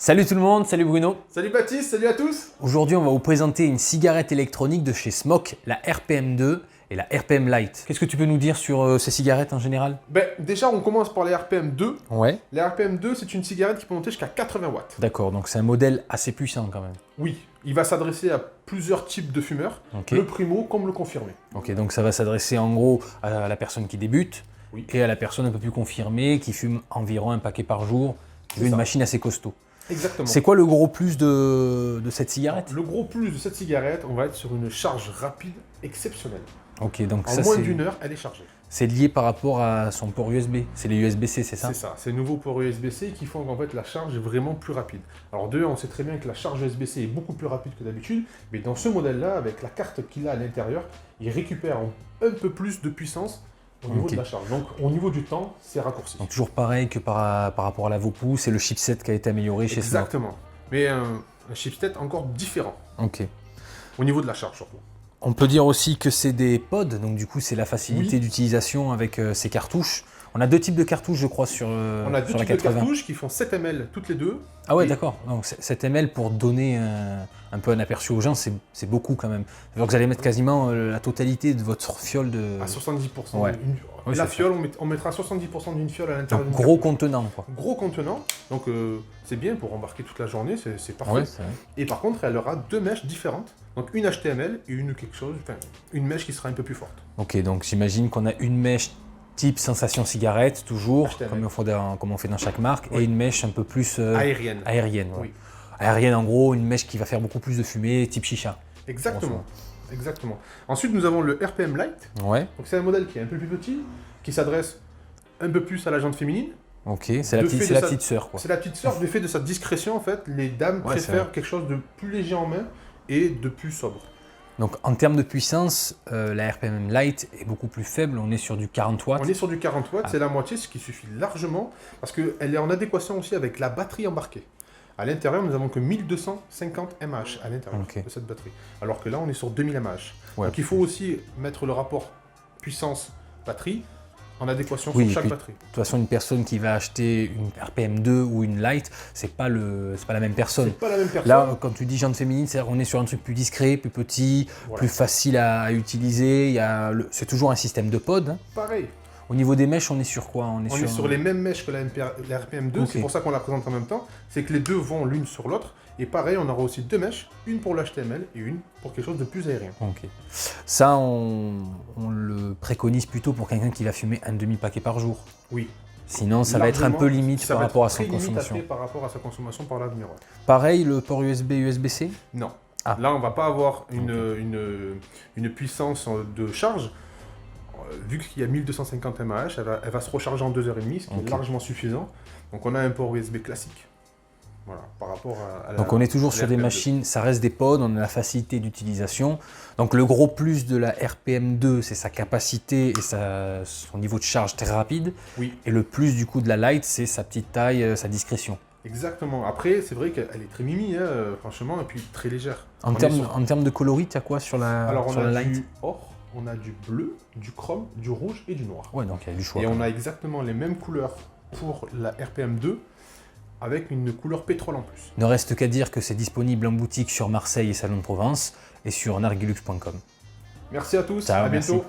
Salut tout le monde, salut Bruno. Salut Baptiste, salut à tous. Aujourd'hui, on va vous présenter une cigarette électronique de chez Smok, la RPM2 et la RPM Lite. Qu'est-ce que tu peux nous dire sur ces cigarettes en général? Déjà, on commence par les RPM2. Ouais. La RPM2, c'est une cigarette qui peut monter jusqu'à 80 watts. D'accord, donc c'est un modèle assez puissant quand même. Oui, il va s'adresser à plusieurs types de fumeurs, Ok. le primo comme le confirmé. Ok, donc ça va s'adresser en gros à la personne qui débute Oui. et à la personne un peu plus confirmée qui fume environ un paquet par jour, qui veut une ça. machine assez costaud. Exactement. C'est quoi le gros plus de cette cigarette? Le gros plus de cette cigarette, on va être sur une charge rapide exceptionnelle. Ok, donc En ça moins d'une heure, elle est chargée. c'est lié par rapport à son port USB. C'est les USB-C, c'est ça? C'est ça, c'est nouveau pour USB-C qui font qu'en fait la charge est vraiment plus rapide. Alors on sait très bien que la charge USB-C est beaucoup plus rapide que d'habitude, mais dans ce modèle-là, avec la carte qu'il a à l'intérieur, il récupère un peu plus de puissance au niveau Ok. de la charge. Donc au niveau du temps, c'est raccourci. Donc toujours pareil que par rapport à la Vopu, c'est le chipset qui a été amélioré chez Smok. Exactement. Mais un chipset encore différent, Ok. au niveau de la charge surtout. On peut dire aussi que c'est des pods, donc du coup c'est la facilité Oui. d'utilisation avec ces cartouches. On a deux types de cartouches je crois sur, On a deux sur la types de 80. cartouches qui font 7 ml toutes les deux. Ah ouais Et- d'accord, donc 7 ml pour donner un peu un aperçu aux gens, c'est beaucoup quand même. Alors que vous allez mettre quasiment la totalité de votre fiole de... À 70%. Ouais. Oui, La c'est fiole, on mettra 70% d'une fiole à l'intérieur Donc d'une gros cartouche. contenant quoi. Gros contenant, donc c'est bien pour embarquer toute la journée, c'est parfait. Ouais, c'est vrai. Et par contre, elle aura deux mèches différentes, donc une HTML et une mèche qui sera un peu plus forte. Ok, donc j'imagine qu'on a une mèche type sensation cigarette, toujours, HTML. comme on fait dans chaque marque, Oui. et une mèche un peu plus Aérienne. aérienne. Ouais. Oui. Aérienne, en gros, une mèche qui va faire beaucoup plus de fumée, type chicha. Exactement. Exactement. Ensuite, nous avons le RPM Lite. Ouais, Donc c'est un modèle qui est un peu plus petit, qui s'adresse un peu plus à la jante féminine. ok, c'est la De petite, fait c'est de la sa- petite sœur, quoi. C'est la petite sœur, du fait de sa discrétion, en fait, les dames Ouais, c'est préfèrent vrai. quelque chose de plus léger en main et de plus sobre. Donc en termes de puissance, la RPM Lite est beaucoup plus faible, on est sur du 40 watts. On est sur du 40 watts, Ah. c'est la moitié, ce qui suffit largement, parce qu'elle est en adéquation aussi avec la batterie embarquée. À l'intérieur, nous n'avons que 1250 mAh à l'intérieur Ok. de cette batterie, alors que là, on est sur 2000 mAh. Ouais. Donc il faut aussi mettre le rapport puissance-batterie en adéquation Oui, sur et chaque puis, batterie. De toute façon, une personne qui va acheter une RPM2 ou une Lite, c'est pas la même personne. C'est pas la même personne. Là, quand tu dis jante féminine, c'est-à-dire qu'on est sur un truc plus discret, plus petit, Voilà. plus facile à utiliser. C'est toujours un système de pod. Hein. Pareil, Au niveau des mèches, on est sur quoi? on est sur les mêmes mèches que la RPM2, Ok. c'est pour ça qu'on la présente en même temps, c'est que les deux vont l'une sur l'autre, et pareil, on aura aussi deux mèches, une pour l'HTML et une pour quelque chose de plus aérien. Ok. Ça, on le préconise plutôt pour quelqu'un qui va fumer un demi-paquet par jour. Oui. Sinon, ça va être un peu limite Ça par va rapport à être son très limite consommation. après par rapport à sa consommation par l'avenir. Ouais. Pareil, le port USB, USB-C? Non. Ah. Là, on va pas avoir une puissance de charge. Vu qu'il y a 1250 mAh, elle va se recharger en 2h30, ce qui Ok. est largement suffisant. Donc on a un port USB classique. Voilà, par rapport à la... Donc on est toujours à sur la des RPM2. machines, ça reste des pods, on a la facilité d'utilisation. Donc le gros plus de la RPM2, c'est sa capacité et son niveau de charge très rapide. Oui, Et le plus du coup de la Lite, c'est sa petite taille, sa discrétion. exactement. Après, c'est vrai qu'elle est très mimi, hein, franchement, et puis très légère. En On est termes, sur- en termes de coloris, tu as quoi sur la, Alors on sur a la Lite? du or, on a du bleu, du chrome, du rouge et du noir. Ouais, donc il y a du choix. Et quand on même. a exactement les mêmes couleurs pour la RPM2 avec une couleur pétrole en plus. Ne reste qu'à dire que c'est disponible en boutique sur Marseille et Salon de Provence et sur nargilux.com. Merci à tous, Ciao, à merci. bientôt.